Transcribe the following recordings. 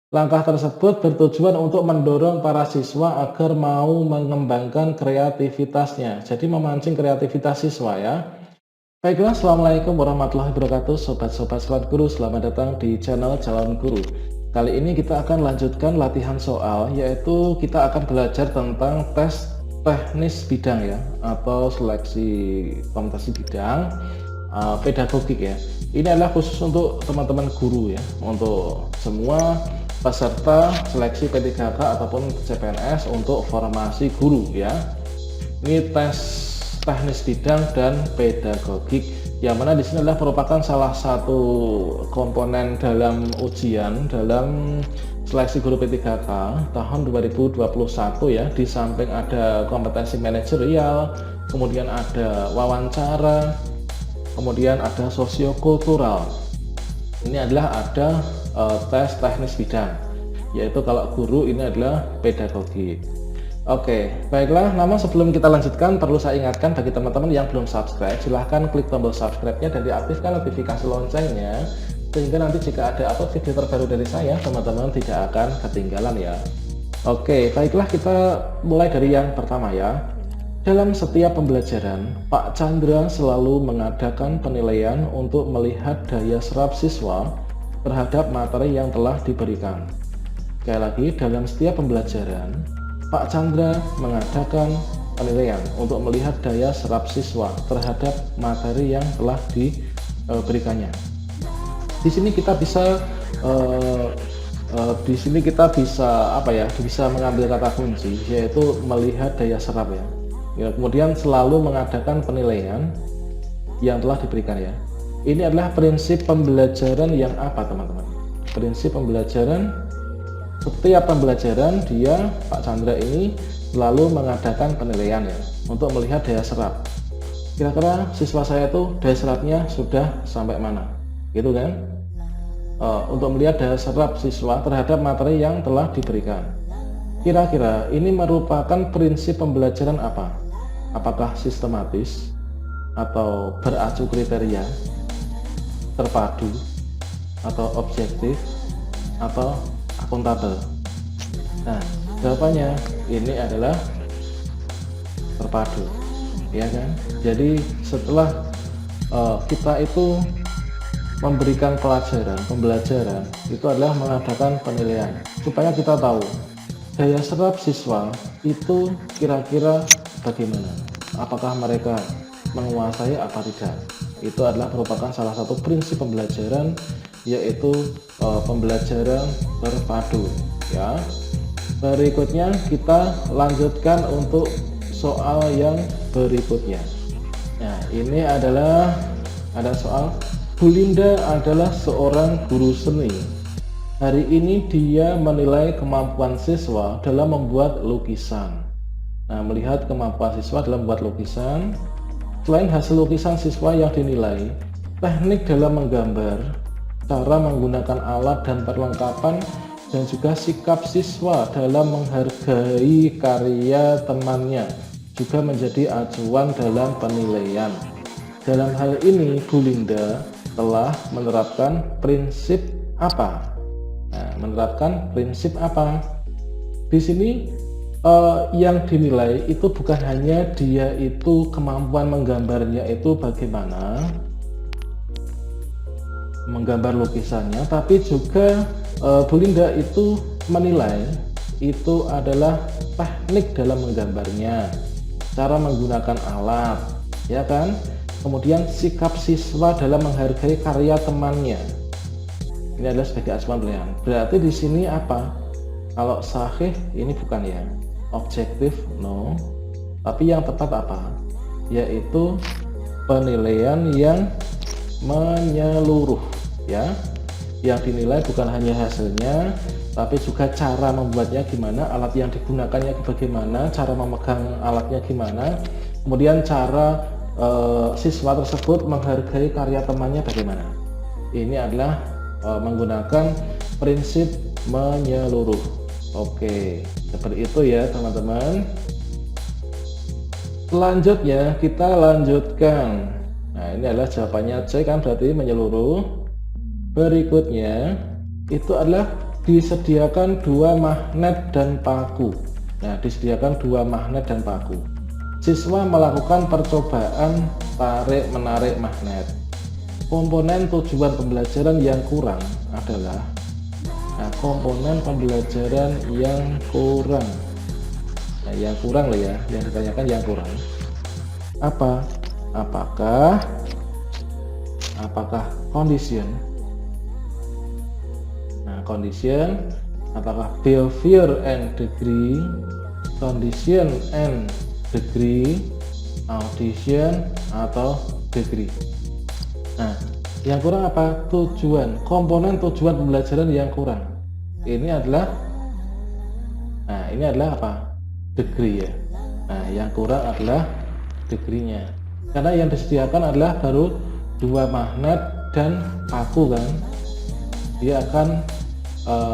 Langkah tersebut bertujuan untuk mendorong para siswa agar mau mengembangkan kreativitasnya. Jadi memancing kreativitas siswa ya. Baiklah, Assalamualaikum warahmatullahi wabarakatuh, sobat-sobat Selat Guru, selamat datang di channel Calon Guru. Kali ini kita akan lanjutkan latihan soal, yaitu kita akan belajar tentang tes teknis bidang ya, atau seleksi kompetisi bidang pedagogik ya. Ini adalah khusus untuk teman-teman guru ya, untuk semua peserta seleksi P3K ataupun CPNS untuk formasi guru ya. Ini tes teknis bidang dan pedagogik, yang mana di sini adalah merupakan salah satu komponen dalam ujian dalam seleksi guru P3K tahun 2021 ya. Di samping ada kompetensi manajerial, kemudian ada wawancara, kemudian ada sosiokultural. Ini adalah ada tes teknis bidang, yaitu kalau guru ini adalah pedagogik. Oke, baiklah. Namun sebelum kita lanjutkan, perlu saya ingatkan bagi teman-teman yang belum subscribe, silahkan klik tombol subscribe-nya dan diaktifkan notifikasi loncengnya, sehingga nanti jika ada upload video terbaru dari saya, teman-teman tidak akan ketinggalan ya. Oke, baiklah, kita mulai dari yang pertama ya. Dalam setiap pembelajaran, Pak Chandra selalu mengadakan penilaian untuk melihat daya serap siswa terhadap materi yang telah diberikan. Sekali lagi, dalam setiap pembelajaran, Pak Chandra mengadakan penilaian untuk melihat daya serap siswa terhadap materi yang telah diberikannya. Di sini kita bisa bisa mengambil kata kunci, yaitu melihat daya serap ya. Kemudian selalu mengadakan penilaian yang telah diberikan ya. Ini adalah prinsip pembelajaran yang apa, teman-teman? Prinsip pembelajaran, setiap pembelajaran Pak Chandra ini selalu mengadakan penilaian ya, untuk melihat daya serap. Kira-kira siswa saya itu daya serapnya sudah sampai mana, gitu kan? Untuk melihat daya serap siswa terhadap materi yang telah diberikan. Kira-kira ini merupakan prinsip pembelajaran apa? Apakah sistematis, atau beracu kriteria, terpadu, atau objektif, atau akuntabel? Nah, jawabannya ini adalah terpadu, ya kan? Jadi setelah kita itu memberikan pembelajaran itu adalah mengadakan penilaian supaya kita tahu daya serap siswa itu kira-kira bagaimana, apakah mereka menguasai apa tidak. Itu adalah merupakan salah satu prinsip pembelajaran, yaitu pembelajaran terpadu ya. Berikutnya kita lanjutkan untuk soal yang berikutnya. Nah, ini adalah ada soal, Bu Linda adalah seorang guru seni. Hari ini dia menilai kemampuan siswa dalam membuat lukisan. Nah, melihat kemampuan siswa dalam membuat lukisan, selain hasil lukisan siswa yang dinilai, teknik dalam menggambar, cara menggunakan alat dan perlengkapan, dan juga sikap siswa dalam menghargai karya temannya juga menjadi acuan dalam penilaian. Dalam hal ini, Bu Linda telah menerapkan prinsip apa? Nah, menerapkan prinsip apa? Di sini yang dinilai itu bukan hanya dia itu kemampuan menggambarnya itu bagaimana, menggambar lukisannya, tapi juga Bu Linda itu menilai itu adalah teknik dalam menggambarnya, cara menggunakan alat, ya kan? Kemudian sikap siswa dalam menghargai karya temannya. Ini adalah sebagai acuan penilaian. Berarti di sini apa? Kalau sahih ini bukan ya, objektif no, tapi yang tepat apa? Yaitu penilaian yang menyeluruh ya. Yang dinilai bukan hanya hasilnya, tapi juga cara membuatnya gimana, alat yang digunakannya bagaimana, cara memegang alatnya gimana, kemudian cara siswa tersebut menghargai karya temannya bagaimana. Ini adalah menggunakan prinsip menyeluruh. Oke, seperti itu ya teman-teman. Selanjutnya kita lanjutkan. Nah, ini adalah jawabannya C kan, berarti menyeluruh. Berikutnya itu adalah disediakan 2 magnet dan paku. Nah, disediakan 2 magnet dan paku. Siswa melakukan percobaan tarik-menarik magnet. Komponen tujuan pembelajaran yang kurang adalah komponen pembelajaran yang kurang. Nah, yang kurang lah ya, yang ditanyakan yang kurang. Apa? Apakah condition? Nah, condition, apakah behavior and degree, condition and degree, audition, atau degree. Nah, yang kurang apa? Tujuan, komponen tujuan pembelajaran yang kurang. Ini adalah apa? Degree ya. Nah, yang kurang adalah degree-nya. Karena yang disediakan adalah baru 2 magnet dan paku kan. Dia akan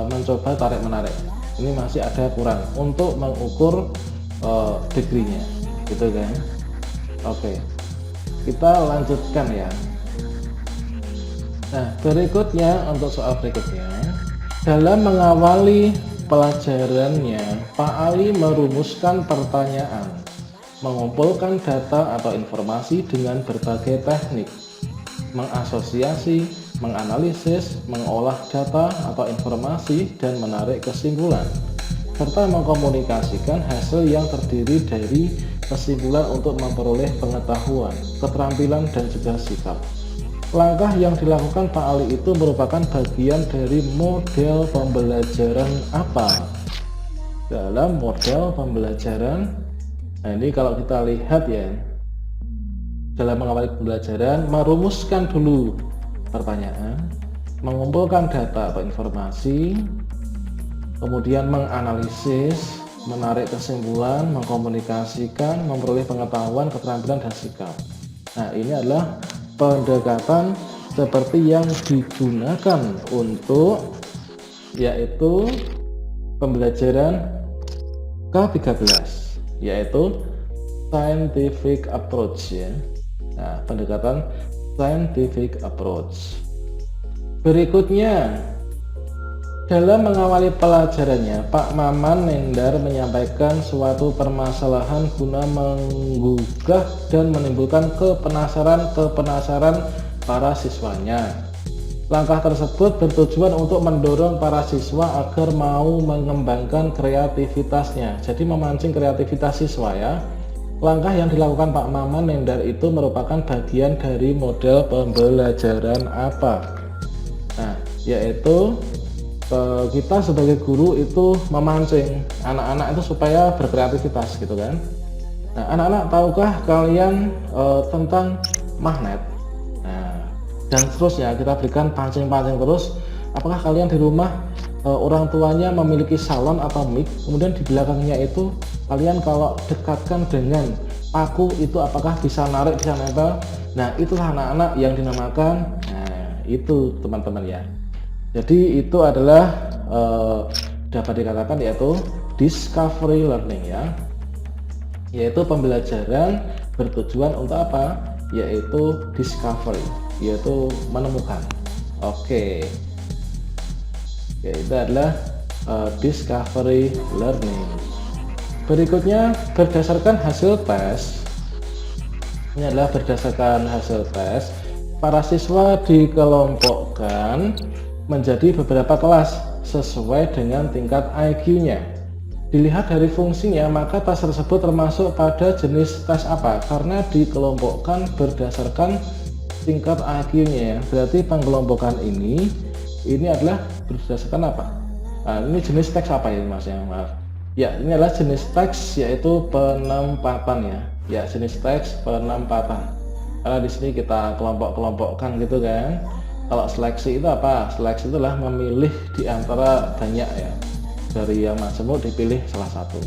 mencoba tarik menarik. Ini masih ada kurang untuk mengukur degree-nya, gitu kan. Oke, kita lanjutkan ya. Nah, berikutnya untuk soal berikutnya, dalam mengawali pelajarannya, Pak Ali merumuskan pertanyaan, mengumpulkan data atau informasi dengan berbagai teknik, mengasosiasi, menganalisis, mengolah data atau informasi dan menarik kesimpulan, serta mengkomunikasikan hasil yang terdiri dari kesimpulan untuk memperoleh pengetahuan, keterampilan, dan juga sikap. Langkah yang dilakukan Pak Ali itu merupakan bagian dari model pembelajaran apa? Dalam model pembelajaran, nah ini kalau kita lihat ya, dalam mengawali pembelajaran, merumuskan dulu pertanyaan, mengumpulkan data atau informasi, kemudian menganalisis, menarik kesimpulan, mengkomunikasikan, memperoleh pengetahuan, keterampilan, dan sikap. Nah, ini adalah pendekatan seperti yang digunakan untuk yaitu pembelajaran ke-13, yaitu scientific approach ya. Nah, pendekatan scientific approach. Berikutnya, dalam mengawali pelajarannya, Pak Maman Nendar menyampaikan suatu permasalahan guna menggugah dan menimbulkan kepenasaran para siswanya. Langkah tersebut bertujuan untuk mendorong para siswa agar mau mengembangkan kreativitasnya. Jadi memancing kreativitas siswa ya. Langkah yang dilakukan Pak Maman Nendar itu merupakan bagian dari model pembelajaran apa? Nah, yaitu kita sebagai guru itu memancing anak-anak itu supaya berkreativitas gitu kan. Nah, anak-anak tahukah kalian tentang magnet? Nah, dan seterusnya kita berikan pancing-pancing terus. Apakah kalian di rumah orang tuanya memiliki salon atau mic, kemudian di belakangnya itu kalian kalau dekatkan dengan paku itu apakah bisa narik, bisa nempel? Nah, itulah anak-anak yang dinamakan, nah itu teman-teman ya. Jadi itu adalah dapat dikatakan yaitu discovery learning ya, yaitu pembelajaran bertujuan untuk apa? Yaitu discovery, yaitu menemukan. Oke, ya, itu adalah discovery learning. Berikutnya berdasarkan hasil tes. Ini adalah berdasarkan hasil tes, para siswa dikelompokkan menjadi beberapa kelas sesuai dengan tingkat IQ-nya. Dilihat dari fungsinya, maka tes tersebut termasuk pada jenis tes apa? Karena dikelompokkan berdasarkan tingkat IQ-nya ya. Berarti pengelompokan ini adalah berdasarkan apa? Nah, ini jenis teks apa ya Mas ya? Maaf. Ya, ini adalah jenis teks yaitu penempatan ya. Ya, jenis teks penempatan. Karena di sini kita kelompok-kelompokkan gitu kan. Kalau seleksi itu apa? Seleksi itulah memilih di antara banyak ya. Dari yang majemuk dipilih salah satu.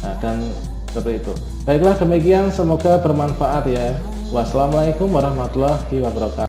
Nah, dan seperti itu. Baiklah, demikian, semoga bermanfaat ya. Wassalamualaikum warahmatullahi wabarakatuh.